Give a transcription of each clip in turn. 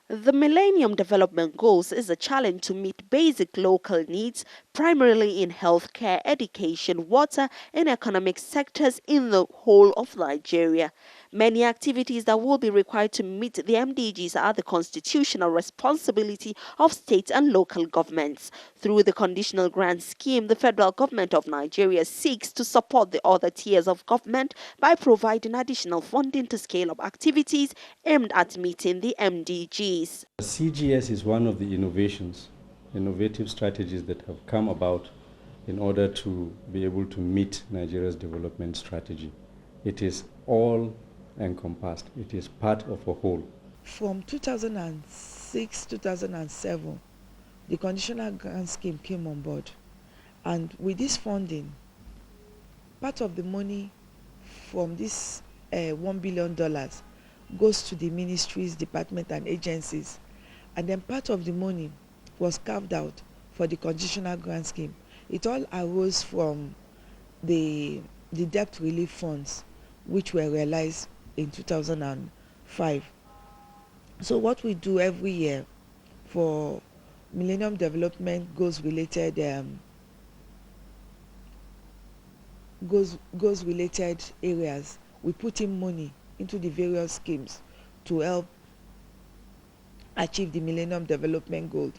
The Millennium Development Goals is a challenge to meet basic local needs, primarily in healthcare, education, water, and economic sectors in the whole of Nigeria. Many activities that will be required to meet the MDGs are the constitutional responsibility of state and local governments. Through the Conditional Grants Scheme, the federal government of Nigeria seeks to support the other tiers of government by providing additional funding to scale up activities aimed at meeting the MDGs. CGS is one of the innovative strategies that have come about in order to be able to meet Nigeria's development strategy. It is all encompassed. It is part of a whole. From 2006, 2007, the Conditional Grant Scheme came on board. And with this funding, part of the money from this $1 billion goes to the ministries, departments, and agencies. And then part of the money was carved out for the Conditional Grant Scheme. It all arose from the debt relief funds, which were realized in 2005. So what we do every year for Millennium Development Goals related areas, we put in money into the various schemes to help achieve the Millennium Development Goal.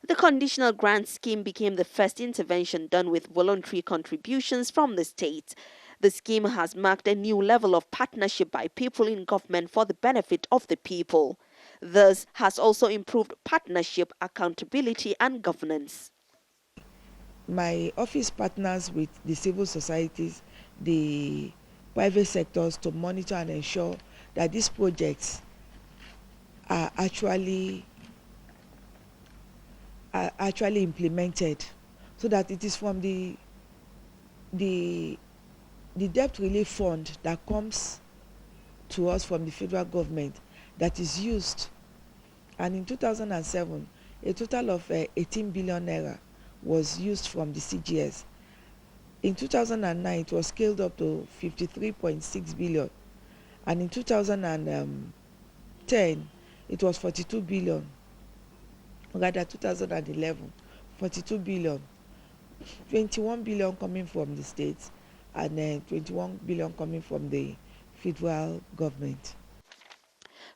The Conditional Grant Scheme became the first intervention done with voluntary contributions from the state. The scheme has marked a new level of partnership by people in government for the benefit of the people. This has also improved partnership, accountability, and governance. My office partners with the civil societies, the private sectors to monitor and ensure that these projects are actually implemented, so that it is from the debt relief fund that comes to us from the federal government that is used. And in 2007, a total of 18 billion naira was used from the CGS. In 2009, it was scaled up to 53.6 billion. And in 2010, it was 42 billion. Rather, 2011, 42 billion. 21 billion coming from the states and 21 billion coming from the federal government.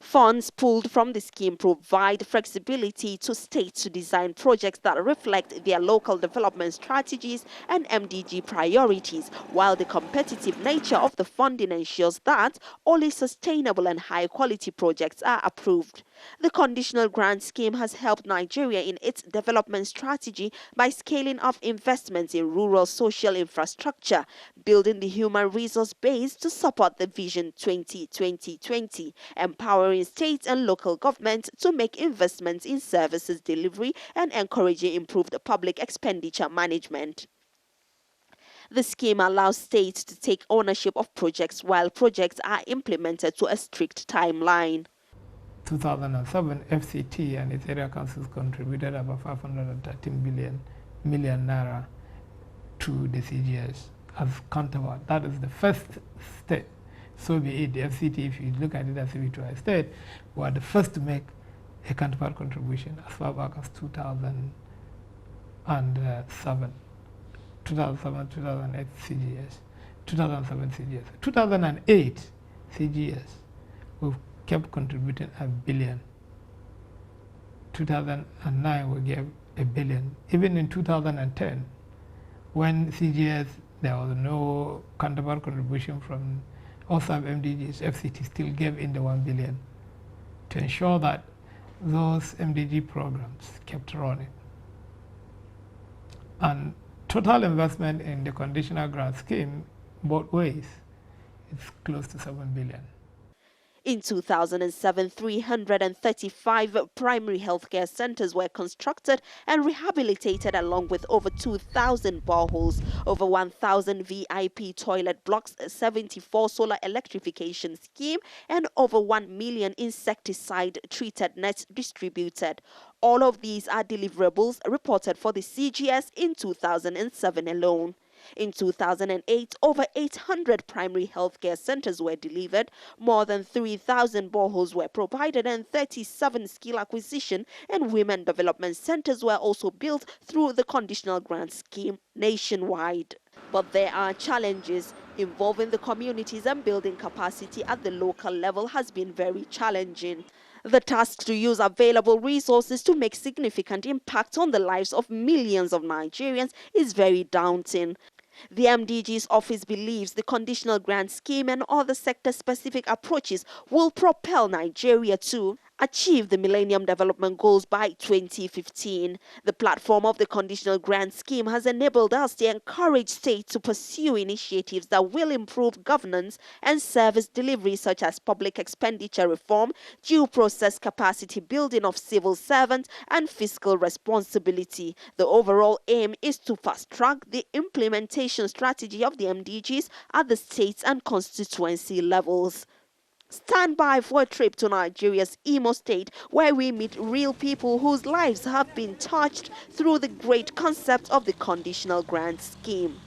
Funds pulled from the scheme provide flexibility to states to design projects that reflect their local development strategies and MDG priorities, while the competitive nature of the funding ensures that only sustainable and high-quality projects are approved. The Conditional Grant Scheme has helped Nigeria in its development strategy by scaling up investments in rural social infrastructure, building the human resource base to support the Vision 2020, empowering states and local governments to make investments in services delivery, and encouraging improved public expenditure management. The scheme allows states to take ownership of projects while projects are implemented to a strict timeline. 2007, FCT and its area councils contributed about 513 million naira to the CGS as counterpart. That is the first step. So be it, the FCT, if you look at it as if it were a state, were the first to make a counterpart contribution as far back as 2007. 2008 CGS, 2007 CGS. 2008 CGS, we've kept contributing $1 billion. 2009 we gave $1 billion. Even in 2010, when CGS, there was no counterpart contribution from OSAP MDGs, FCT still gave in the $1 billion to ensure that those MDG programs kept running. And total investment in the Conditional Grant Scheme, both ways, is close to $7 billion. In 2007, 335 primary healthcare centers were constructed and rehabilitated, along with over 2,000 boreholes, over 1,000 VIP toilet blocks, 74 solar electrification scheme, and over 1 million insecticide-treated nets distributed. All of these are deliverables reported for the CGS in 2007 alone. In 2008, over 800 primary healthcare centers were delivered, more than 3,000 boreholes were provided, and 37 skill acquisition and women development centers were also built through the Conditional Grants Scheme nationwide. But there are challenges. Involving the communities and building capacity at the local level has been very challenging. The task to use available resources to make significant impact on the lives of millions of Nigerians is very daunting. The MDG's office believes the conditional grant scheme and other sector-specific approaches will propel Nigeria to achieve the Millennium Development Goals by 2015. The platform of the conditional grant scheme has enabled us to encourage states to pursue initiatives that will improve governance and service delivery, such as public expenditure reform, due process capacity building of civil servants, and fiscal responsibility. The overall aim is to fast-track the implementation strategy of the MDGs at the state and constituency levels. Stand by for a trip to Nigeria's Imo State, where we meet real people whose lives have been touched through the great concept of the conditional grant scheme.